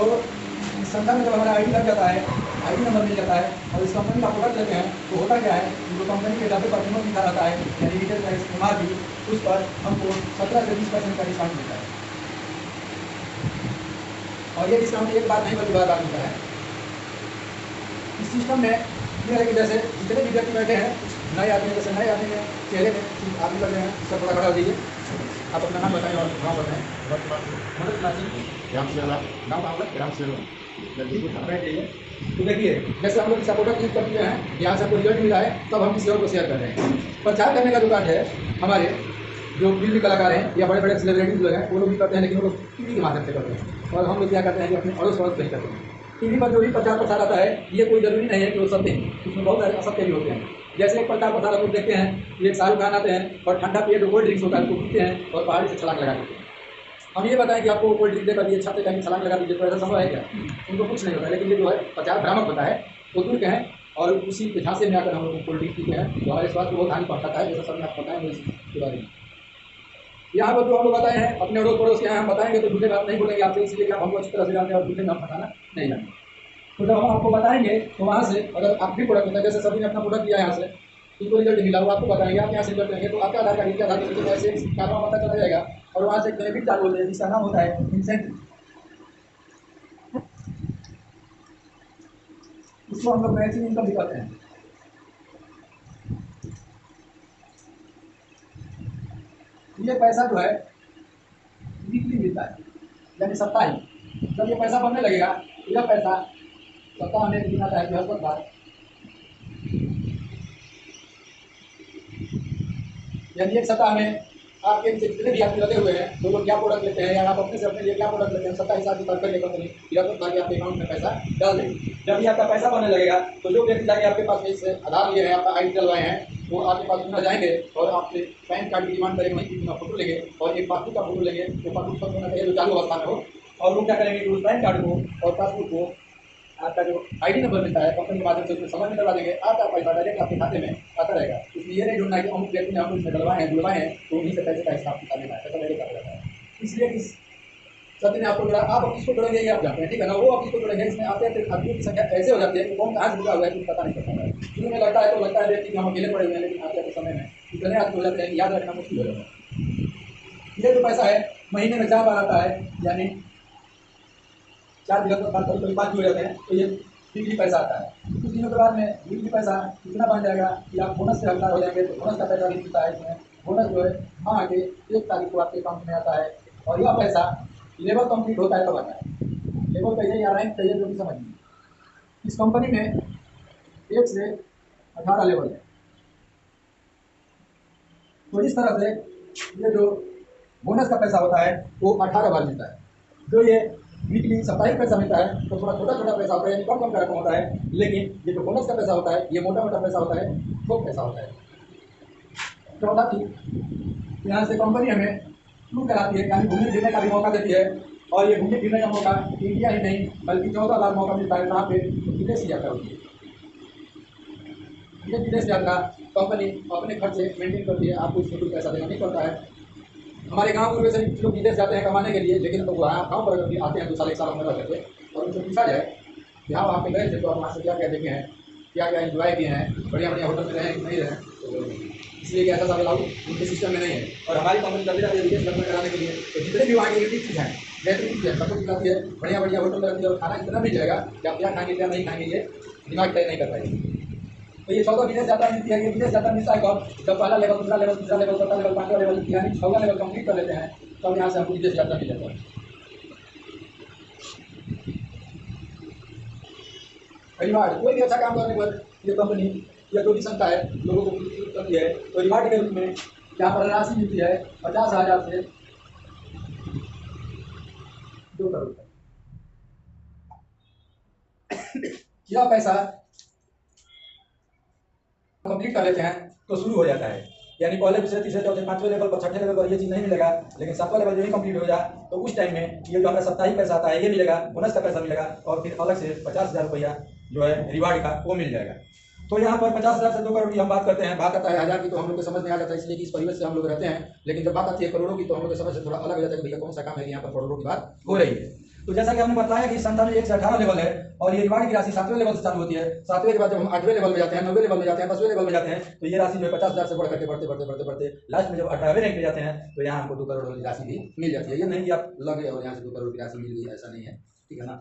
इस संख्या में जब हमारा आईडी लग जाता है, आईडी नंबर मिल जाता है और इस कंपनी का प्रोडक्ट लेते हैं तो होता क्या है, जो कंपनी के डब्बे पर कीमत लिखा रहता है यानी रिटेल प्राइस MRP, उस पर हमको 17 से 20% का डिस्काउंट मिलता है। और ये डिस्काउंट एक बार नहीं बल्कि बार मिलता है। इस सिस्टम में यह है कि जैसे जितने भी व्यक्ति बैठे हैं, नए आदमी जैसे नए आदमी में चेहरे में आदमी लग रहे हैं, सब थोड़ा खड़ा हो जाइए, आप अपना नाम बताएं और गाँव बताएं। बैठ जाइए। तो देखिए, जैसे हम लोग इसका प्रोडक्ट यूज कर चुके हैं, यहाँ से हमको रिजल्ट मिला है, तब हम किसी और को शेयर कर रहे हैं। प्रचार करने का जो कार्य है, हमारे जो फिल्मी कलाकार हैं या बड़े बड़े सेलिब्रिटीज लोग हैं, वो लोग भी करते हैं, लेकिन वो लोग टीवी के माध्यम से करते हैं। और हम लोग क्या करते हैं कि अपने अड़ोस पड़ोस नहीं करते हैं। टीवी पर जो भी प्रचार प्रसार आता है, ये कोई जरूरी नहीं है कि वो सत्य है, उसमें बहुत सारे असत्य भी होते हैं। जैसे एक प्रचार प्रसार लोग देखते हैं, एक शाहरुख खान आते हैं और ठंडा पिए जो कोल्ड ड्रिंक्स होता है उसको पीते हैं और पहाड़ी से छलांग लगा देते हैं। हम ये बताएं कि आपको कोल्ड ड्रिंक देकर ये छाते कहीं छलांग लगा दीजिए, तो ऐसा संभव है क्या? उनको कुछ नहीं होता है। लेकिन ये जो है प्रचार भ्रामक होता है, वो दूर के हैं और उसी के झांसे में आकर हम लोग कोल्ड ड्रिंक पीते हैं, जो हमारे स्वास्थ्य को बहुत हानि पहुँचाता है। जैसा सब आपको बताएं इसके बारे में। यहाँ पर जो हम लोग बताए हैं अपने अड़ोस पड़ोस के यहाँ हम बताएंगे तो झूठे बात नहीं बोलेंगे आपसे, इसलिए कि आप हमको अच्छी तरह से जानते हैं और झूठे नाम बताना नहीं जानते। तो जब हम आपको बताएंगे तो वहाँ से अगर आप भी प्रोडक्ट होता है, जैसे सभी ने अपना प्रोडक्ट दिया यहाँ से, इनको रिजल्ट मिला, वो आपको बताएंगे, आप यहाँ से रिजल्ट लेंगे तो आपका आधार कार्ड के आधार कार्ड ऐसे कारवा पता चला जाएगा और वहाँ से एक बेनिफिट चालू होता है जिसका नाम होता है इंसेंटिव। उसको हम लोग मैचिंग इनकम भी करते हैं। ये पैसा जो है वीकली मिलता है, यानी साप्ताहिक। जब ये पैसा बनने लगेगा, यह पैसा सप्ताह में दिन आता है बृहस्पतिवार, यानी एक सप्ताह में आपके जितने भी यात्री लगे हुए हैं, वो लोग क्या प्रोडक्ट लेते हैं या आप अपने से अपने लिए क्या प्रोडक्ट लेते हैं, सप्ताह हिसाब से करके कंपनी बृहस्पतिवार आपके अकाउंट में पैसा डाल देगी। जब भी आपका पैसा बनने लगेगा तो जो व्यक्ति जाके आपके पास से आधार लिए हैं, आपका आई डलवाए हैं, वो आपके पास पुनः जाएंगे और आपसे पैन कार्ड की डिमांड करेंगे, वहीं की फोटो लेंगे और एक पासबुक का फोटो लेंगे। वो पासबुक पर होना चाहिए जो चालू अवस्था में हो, और वो क्या करेंगे कि उस पैन कार्ड को और पासबुक को आपका जो आईडी नंबर मिलता है कंपनी के माध्यम से उसमें समझ में डलवा देंगे, आपका पैसा डायरेक्ट आपके खाते में आता रहेगा। इसलिए ये नहीं ढूंढना कि अमुक व्यक्ति ने हम इसमें डलवाए हैं जुड़वाए हैं तो उन्हीं से पैसे का हिसाब किताब लेना है, पैसा डायरेक्ट आता रहता है। इसलिए किस सभी ने आपको जोड़ा, आप किसको जोड़ेंगे ये आप जानते हैं, ठीक है ना? वो आप किसको जोड़ेंगे, इसमें आते आते आदमियों की संख्या ऐसे हो जाती है कि कौन कहाँ से जुड़ा हुआ है कुछ पता नहीं चलता है। शुरू में लगता है तो लगता है व्यक्ति कि हम अकेले पड़े हुए हैं, लेकिन आते आते समय में इतने आदमी हो जाते हैं कि याद रखना मुश्किल हो जाता है। ये जो पैसा है महीने में 4 बार आता है, यानी 4 दिनों बाद कभी 5 भी हो जाते हैं, तो ये वीकली पैसा आता है। कुछ दिनों के बाद में वीकली पैसा इतना बन जाएगा कि आप बोनस से हकदार हो जाएंगे, तो बोनस का पैसा भी मिलता है। इसमें बोनस जो है हाँ आके 1 तारीख को आपके अकाउंट में आता है और यह पैसा लेवल कंप्लीट होता है तब आता है। लेवल कहिए या रैंक कहिए, जो भी समझिए। इस कंपनी में 1 से 18 लेवल है। तो इस तरह से ये जो बोनस का पैसा होता है वो 18 बार मिलता है। जो ये वीकली साप्ताहिक पैसा मिलता है तो थोड़ा छोटा छोटा पैसा होता है, यानी कम कम का रकम होता है, लेकिन ये जो बोनस का पैसा होता है ये मोटा मोटा पैसा होता है, थोक पैसा होता है। चौथा चीज, यहाँ से कंपनी हमें टूर कराती है, यानी घूमने फिरने का भी मौका देती है। और ये घूमने फिरने का मौका इंडिया ही नहीं बल्कि 14 बार मौका मिलता है, जहाँ पे विदेश यात्रा होती है। ये विदेश यात्रा कंपनी अपने खर्च से मेंटेन करती है, आपको इसमें कोई पैसा देना नहीं पड़ता है। हमारे गाँव में से कुछ लोग विदेश जाते हैं कमाने के लिए, लेकिन तो वहाँ गाँव पर अगर आते हैं 2 साल 1 साल हम रह करके और उनसे पूछा जाए यहाँ वहाँ पे गए थे तो आप वहाँ से क्या क्या देखे हैं, क्या क्या इन्जॉय किए हैं, बढ़िया बढ़िया होटल में रहे नहीं रहे, तो इसलिए कि ऐसा सब लागू उनके सिस्टम में नहीं है। और हमारी कंपनी कभी जाती है विदेश यात्रा कराने के लिए, तो जितने भी वहाँ की चीज़ हैं बेहतरीन चीज़ है, सब कुछ खिलाती है, बढ़िया बढ़िया होटल में रहती है और खाना इतना मिल जाएगा कि आप क्या खाएंगे क्या नहीं खाएंगे ये दिमाग तय नहीं कर पाएंगे। तो ये 14 विदेश यात्रा मिलती है। ये विदेश यात्रा मिलता है कब, जब पहला लेवल, दूसरा लेवल, तीसरा लेवल, चौथा लेवल, 5वां लेवल, यानी 6वां लेवल कंप्लीट कर लेते हैं, तब यहाँ से हमको विदेश यात्रा मिल जाता है। रिवार्ड, कोई भी अच्छा काम करने पर ये कंपनी या जो भी संस्था है लोगों को करती है, तो रिवार्ड के रूप में यहाँ पर राशि मिलती है 50,000 से 2 करोड़ तक। यह पैसा कंप्लीट कर लेते हैं तो शुरू हो जाता है, यानी पहले दूसरे तीसरे चौथे 5वें लेवल पर 6ठे लेवल पर ये चीज़ नहीं मिलेगा, लेकिन 7वां लेवल जो ही कंप्लीट हो जाए तो उस टाइम में ये जो हमारा साप्ताहिक पैसा आता है ये मिलेगा, बोनस का पैसा मिलेगा और फिर अलग से 50,000 रुपया जो है रिवार्ड का वो मिल जाएगा। तो यहाँ पर 50,000 से 2 करोड़ की हम बात करते हैं, बात आता है हज़ार की तो हम लोग को समझ में आ जाता है, इसलिए कि इस परिवेश से हम लोग रहते हैं। लेकिन जब बात आती है करोड़ों की तो हम लोग को समझ से थोड़ा अलग हो जाता है कि भैया कौन सा काम है कि यहाँ पर करोड़ों की बात हो रही है। तो जैसा कि हमने बताया कि संख्या में 1 से 18 लेवल है और ये रिवार्ड की राशि 7वें लेवल से चालू होती है। 7वें के बाद जब हम 8वें लेवल में जाते हैं, 9वें लेवल में जाते हैं, 10वें लेवल में जाते हैं, तो ये राशि जो है 50,000 से बढ़ करके बढ़ते लास्ट में जब 18वें रैंक पे जाते हैं तो यहाँ हमको 2 करोड़ की राशि भी मिल जाती है। ये नहीं कि आप लगे और यहाँ से 2 करोड़ की राशि मिल गई, ऐसा नहीं है, ठीक है ना।